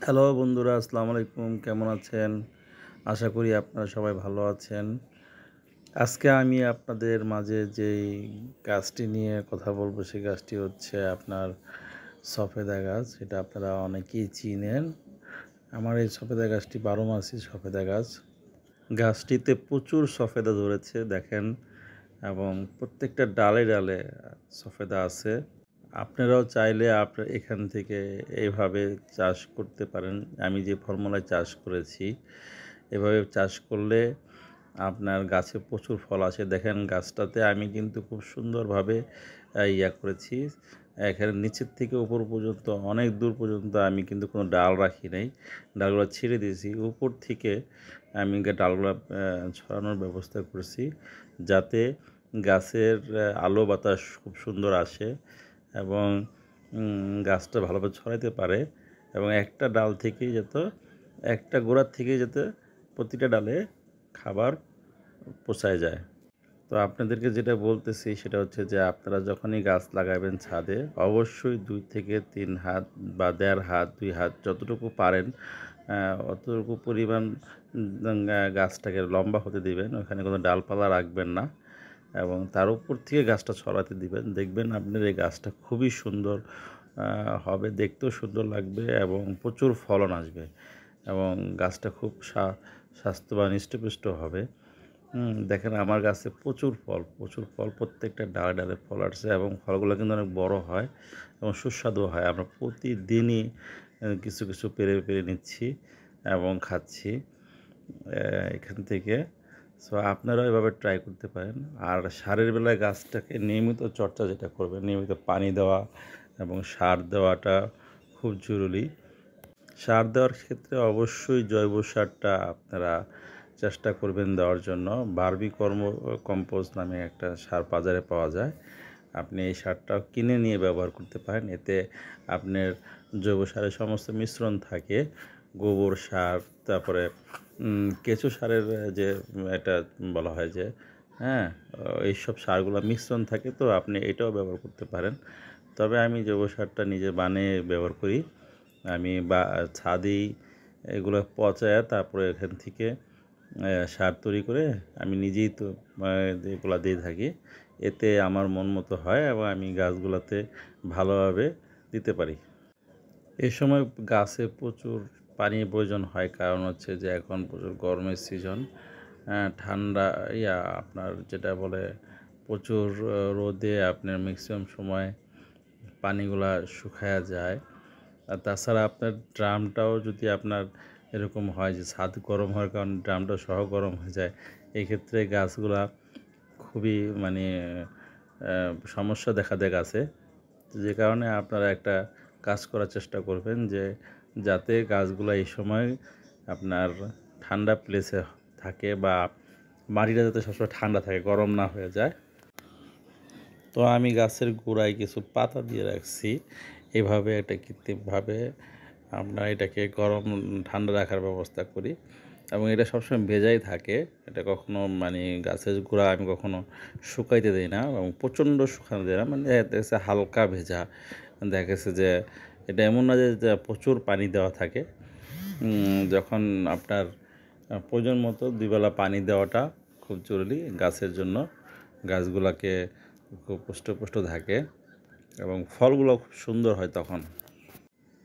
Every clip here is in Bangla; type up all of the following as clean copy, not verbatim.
হ্যালো বন্ধুরা, আসসালামু আলাইকুম। কেমন আছেন? আশা করি আপনারা সবাই ভালো আছেন। আজকে আমি আপনাদের মাঝে যেই গাছটি নিয়ে কথা বলবো, সেই গাছটি হচ্ছে আপনার সফেদা গাছ। এটা আপনারা অনেকেই চিনেন। আমার এই সফেদা গাছটি ১২ মাসই সফেদা গাছ। গাছটিতে প্রচুর সফেদা ধরেছে দেখেন, এবং প্রত্যেকটা ডালে ডালে সফেদা আছে। আপনারাও চাইলে এখান থেকে এইভাবে চাষ করতে পারেন। আমি যে ফর্মুলায় চাষ করেছি, এভাবে চাষ করলে আপনার গাছে প্রচুর ফল আসে। দেখেন গাছটাতে আমি কিন্তু খুব সুন্দরভাবে করেছি। এখানে নিচের থেকে উপর পর্যন্ত অনেক দূর পর্যন্ত আমি কিন্তু কোনো ডাল রাখি নাই। ডালগুলো ছেড়ে দিয়েছি। উপর থেকে আমি ডালগুলা ছড়ানোর ব্যবস্থা করেছি, যাতে গাছের আলো বাতাস খুব সুন্দর আসে এবং গাছটা ভালোভাবে ছড়াইতে পারে, এবং একটা ডাল থেকেই একটা গোড়ার থেকেই যাতে প্রতিটা ডালে খাবার পৌঁছায় যায়। তো আপনাদেরকে যেটা বলতেছি সেটা হচ্ছে যে, আপনারা যখনই গাছ লাগাবেন ছাদে, অবশ্যই ২ থেকে ৩ হাত বা ১.৫ হাত, ২ হাত যতটুকু পারেন অতটুকু পরিমাণ গাছটাকে লম্বা হতে দিবেন। ওখানে কোনো ডালপালা রাখবেন না, এবং তার উপর থেকে গাছটা ছড়াতে দিবেন। দেখবেন আপনার এই গাছটা খুবই সুন্দর হবে, দেখতেও সুন্দর লাগবে এবং প্রচুর ফলন আসবে, এবং গাছটা খুব স্বাস্থ্যবান হৃষ্টপুষ্ট হবে। দেখেন আমার গাছে প্রচুর ফল, প্রত্যেকটা ডালে ডালে ফল আসছে, এবং ফলগুলো কিন্তু অনেক বড় হয় এবং সুস্বাদু হয়। আমরা প্রতিদিনই কিছু কিছু পেড়ে পেড়ে নিচ্ছি এবং খাচ্ছি এখান থেকে। সো আপনারাও এভাবে ট্রাই করতে পারেন। আর সারের বেলায় গাছটাকে নিয়মিত চর্চা যেটা করবেন, নিয়মিত পানি দেওয়া এবং সার দেওয়াটা খুব জরুরি। সার দেওয়ার ক্ষেত্রে অবশ্যই জৈব সারটা আপনারা চেষ্টা করবেন দেওয়ার জন্য। কম্পোস্ট নামে একটা সার বাজারে পাওয়া যায়। আপনি এই সারটাও কিনে নিয়ে ব্যবহার করতে পারেন। এতে আপনার জৈব সারের সমস্ত মিশ্রণ থাকে। গোবর সার, তারপরে কেঁচো সারের যে এটা বলা হয় যে, হ্যাঁ, এইসব সারগুলো মিশ্রণ থাকে, তো আপনি এটাও ব্যবহার করতে পারেন। তবে আমি জৈব সারটা নিজে বানিয়ে ব্যবহার করি। আমি ছাদেই এগুলো পচায়া তারপরে এখান থেকে সার তৈরি করে আমি নিজেই তো এগুলা দিয়ে থাকি। এতে আমার মন মতো হয় এবং আমি গাছগুলোতে ভালোভাবে দিতে পারি। এ সময় গাছে প্রচুর পানির প্রয়োজন হয়, কারণ হচ্ছে যে এখন প্রচুর গরমের সিজন। ঠান্ডা আপনার যেটা বলে প্রচুর রোদে আপনার ম্যাক্সিমাম সময় পানিগুলা শুকায়া যায়। আর তাছাড়া আপনার ড্রামটাও যদি আপনার এরকম হয় যে ছাদ গরম হওয়ার কারণে ড্রামটা সহ গরম হয়ে যায়, এক্ষেত্রে গাছগুলা খুবই মানে সমস্যা দেখা দেয় গাছে। যে কারণে আপনারা একটা কাজ করার চেষ্টা করবেন যে, যাতে গাছগুলা এই সময় আপনার ঠান্ডা প্লেসে থাকে, বা মাটিটা যাতে সবসময় ঠান্ডা থাকে, গরম না হয়ে যায়। তো আমি গাছের গোড়ায় কিছু পাতা দিয়ে রাখছি। এভাবে এটা কৃত্রিমভাবে আমরা এটাকে ঠান্ডা রাখার ব্যবস্থা করি, এবং এটা সবসময় ভেজাই থাকে। এটা কখনো মানে গাছের গোড়া আমি কখনো শুকাইতে দিই না, এবং প্রচণ্ড শুকানো দিই না, মানে দেখা গেছে হালকা ভেজা। দেখা গেছে যে এটা এমন না যে প্রচুর পানি দেওয়া থাকে। যখন আপনার প্রয়োজন মতো ২ বেলা পানি দেওয়াটা খুব জরুরি গাছের জন্য। গাছগুলাকে খুব পুষ্ট থাকে এবং ফলগুলো খুব সুন্দর হয় তখন।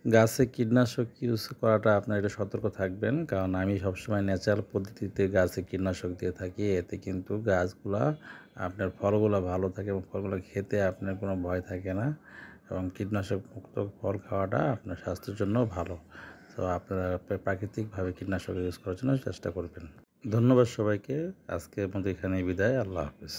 গাছে কীটনাশক ইউজ করাটা আপনার একটু সতর্ক থাকবেন, কারণ আমি সবসময় ন্যাচারাল পদ্ধতিতে গাছে কীটনাশক দিয়ে থাকি। এতে কিন্তু গাছগুলা আপনার ফলগুলো ভালো থাকে এবং ফলগুলো খেতে আপনার কোনো ভয় থাকে না, এবং কীটনাশক মুক্ত ফল খাওয়াটা আপনার স্বাস্থ্যের জন্য ভালো। তো আপনারা প্রাকৃতিকভাবে কীটনাশক ইউজ করার জন্য চেষ্টা করবেন। ধন্যবাদ সবাইকে। আজকের মতো এখানেই বিদায়। আল্লাহ হাফেজ।